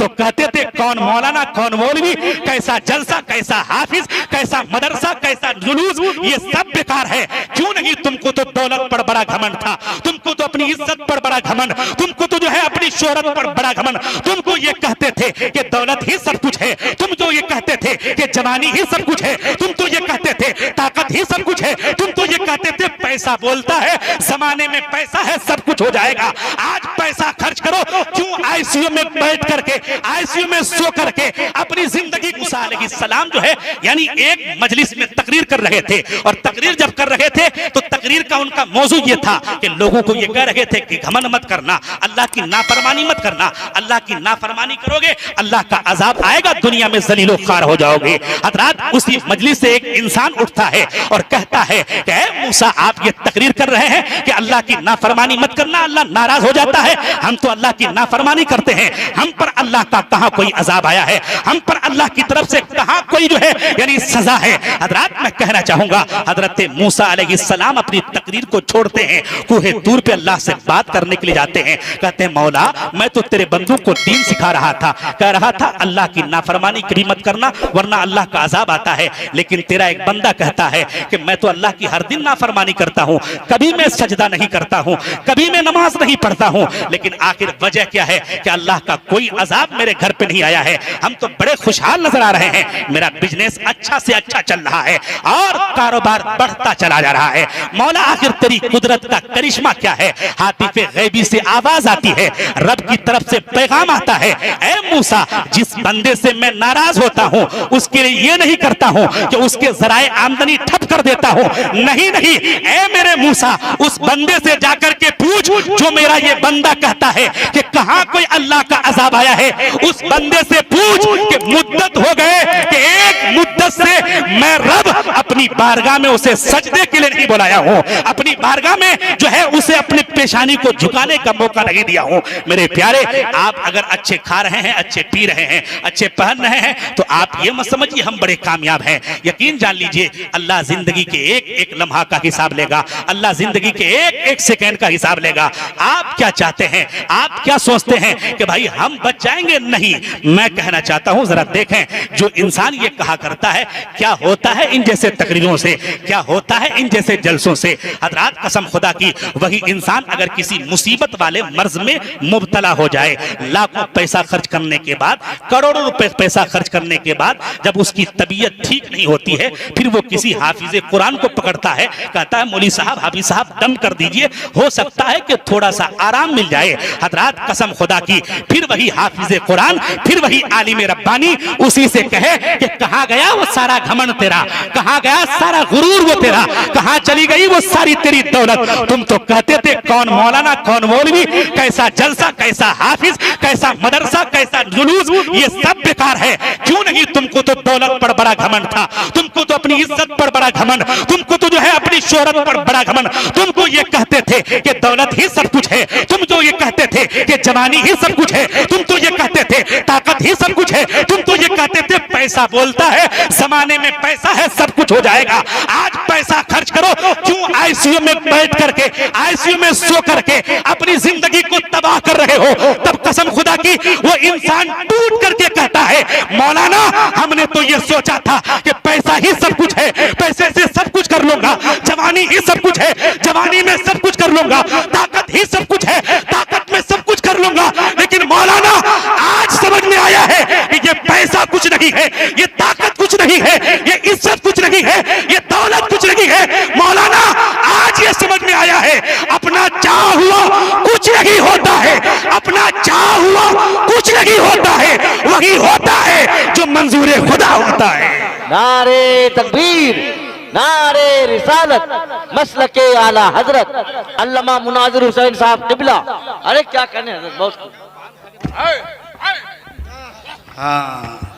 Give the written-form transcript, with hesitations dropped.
तो कहते थे कौन मौलाना कौन मौलवी, कैसा जलसा कैसा हाफिज, कैसा मदरसा कैसा जुलूस, ये सब बेकार है। क्यों नहीं? तुमको तो दौलत पर बड़ा घमंड था, तुमको तो अपनी इज्जत पर बड़ा घमंड, तुमको तो जो है अपनी शोहरत पर बड़ा घमंड। तुम तो ये कहते थे कि दौलत ही सब कुछ है, तुम तो ये कहते थे कि जवानी ही सब कुछ है, तुम तो ये कहते थे ताकत ही सब कुछ है, तुम तो ये कहते थे पैसा बोलता है, जमाने में पैसा है सब कुछ हो जाएगा। आज पैसा खर्च करो, क्यों आईसीयू में बैठ करके, आईसीयू में सो करके अपनी जिंदगी मूसा अलैहिस्सलाम जो है यानी एक मजलिस में तकरीर कर रहे थे, और तकरीर जब कर रहे थे तो तकरीर का उनका मौजू ये था कि लोगों को ये कह रहे थे कि घमंड मत करना, अल्लाह की नाफरमानी मत करना, अल्लाह की नाफरमानी करोगे अल्लाह का अजाब आएगा, दुनिया में जलीलो ख्वार हो जाओगे। हज़रात उसी मजलिस से एक इंसान उठता है और कहता है कि ऐ मूसा आप ये तकरीर कर रहे हैं कि अल्लाह की नाफरमानी मत करना, अल्लाह नाराज हो जाता है, हम तो अल्लाह की नाफरमानी करते हैं, हम पर अल्लाह का कहां कोई अजाब आया है, हम पर अल्लाह की तरफ से कहां कोई जो है यानी सजा है। हज़रात मैं कहना चाहूंगा हजरत मूसा अलैहिस्सलाम अपनी तकरीर को छोड़ते हैं, कूहे तूर पे अल्लाह से बात करने के लिए जाते हैं, कहते हैं मौला मैं तो तेरे बंदों को दीन सिखा रहा था, कह रहा था अल्लाह की नाफरमानी कभी मत करना वरना अल्लाह का अजाब आता है, लेकिन तेरा एक बंदा कहता है कि मैं तो अल्लाह की हर दिन नाफरमानी करता हूं, कभी मैं सजदा नहीं करता हूं, कभी मैं नमाज नहीं पढ़ता हूं, लेकिन आखिर वजह क्या है कि अल्लाह का कोई अजाब मेरे घर पे नहीं आया है, हम तो बड़े खुशहाल नजर आ रहे हैं, मेरा बिजनेस अच्छा से अच्छा चल रहा है और कारोबार बढ़ता चला जा रहा है। मौला आखिर तेरी कुदरत का करिश्मा क्या है? हातिफे गैबी से आवाज आती है, रब की तरफ से पैगाम आता है, ऐ मूसा जिस बंदे से मैं नाराज होता हूं उसके लिए ये नहीं करता हूं कि उसके जराए आमदनी ठप कर देता हूं, नहीं नहीं, ऐ मेरे मूसा उस बंदे से जाकर के पूछ जो मेरा ये बंदा कहता है कि कहां कोई अल्लाह का अजाब आया है, उस बंदे से पूछ कि मुद्दत हो गए कि एक मुद्दत से मैं रब अपनी बारगाह में उसे सजदे के लिए नहीं बुलाया हूं, अपनी बारगाह में जो है उसे अपनी पेशानी को झुकाने का मौका नहीं दिया हूं। मेरे प्यारे आप अगर अच्छे खा रहे हैं, अच्छे पी रहे हैं, अच्छे पहन रहे हैं तो आप ये मत समझिए हम बड़े कामयाब हैं, यकीन जान लीजिए अल्लाह जिंदगी के एक एक लम्हा का हिसाब लेगा, अल्लाह जिंदगी के एक एक सेकंड का हिसाब लेगा। आप क्या चाहते हैं, आप क्या सोचते हैं कि भाई हम बच जाएंगे? नहीं, मैं कहना चाहता हूं जरा देखें जो इंसान ये कहा करता है क्या होता है इन जैसे तकरीरों से, क्या होता है इन जैसे जलसों से। हजरात कसम खुदा की वही इंसान अगर किसी मुसीबत वाले मर्ज में मुब्तला हो जाए, लाखों पैसा खर्च करने के बाद, करोड़ों रुपए पैसा खर्च करने के बाद जब उसकी तबीयत ठीक नहीं होती है, फिर वो किसी हाफिज कुरान को पकड़ता है, कहता है मौली साहब हाफिज साहब दम कर दीजिए, हो सकता है कि थोड़ा सा आराम मिल जाए। हजरात कसम खुदा की फिर वही हाफिज कुरान, फिर वही आलिम रब्बानी उसी से कहे कि कहां गया वो सारा घमंड तेरा, कहां गया सारा गुरूर वो तेरा, कहां चली गई वो सारी तेरी दौलत। तुम तो कहते थे कौन मौलाना कौन मौलवी, कैसा जलसा कैसा हाफिज, कैसा मदरसा कैसा जुलूस, ये सब बेकार है। क्यों नहीं? तुमको तो दौलत पर बड़ा घमंड था, तुमको तो अपनी इज्जत पर बड़ा घमंड, तुमको तो जो है अपनी शोहरत पर बड़ा घमंड, तुम तो ये कहते थे कि दौलत ही सब कुछ है, तुम तो ये कहते थे कि जवानी ही सब कुछ है, तुम तो ये कहते थे ताकत ही सब कुछ है, तुम तो ये कहते थे पैसा बोलता है, जमाने में पैसा है सब कुछ हो जाएगा। आज पैसा खर्च करो, क्यों आईसीयू में बैठ करके, आईसीयू में सो करके अपनी जिंदगी को तबाह कर रहे हो। तब कसम खुदा की वो इंसान टूट करके कहता है मौलाना हमने तो ये सोचा था कि पैसा ही सब कुछ है, पैसे से सब कुछ कर लूंगा, जवानी ही सब कुछ है, जवानी में सब कुछ कर लूंगा, ताकत ही सब कुछ है, ताकत में सब कुछ कर लूंगा, लेकिन मौलाना आज समझ में आया है कि ये पैसा कुछ नहीं है, ये ताकत कुछ नहीं है, ये इज्जत कुछ नहीं है, ये दौलत कुछ नहीं है। मौलाना आज ये समझ में आया है अपना चाह हुआ कुछ नहीं होता है, अपना चाह हुआ कुछ नहीं होता है, वही होता है जो मंजूर खुदा होता है। नारे तकबीर, नारे रिसालत, मसलके आला हजरत अल्लामा मुनाजिर हुसैन साहब किबला। अरे क्या कहने हजरत, बहुत हाँ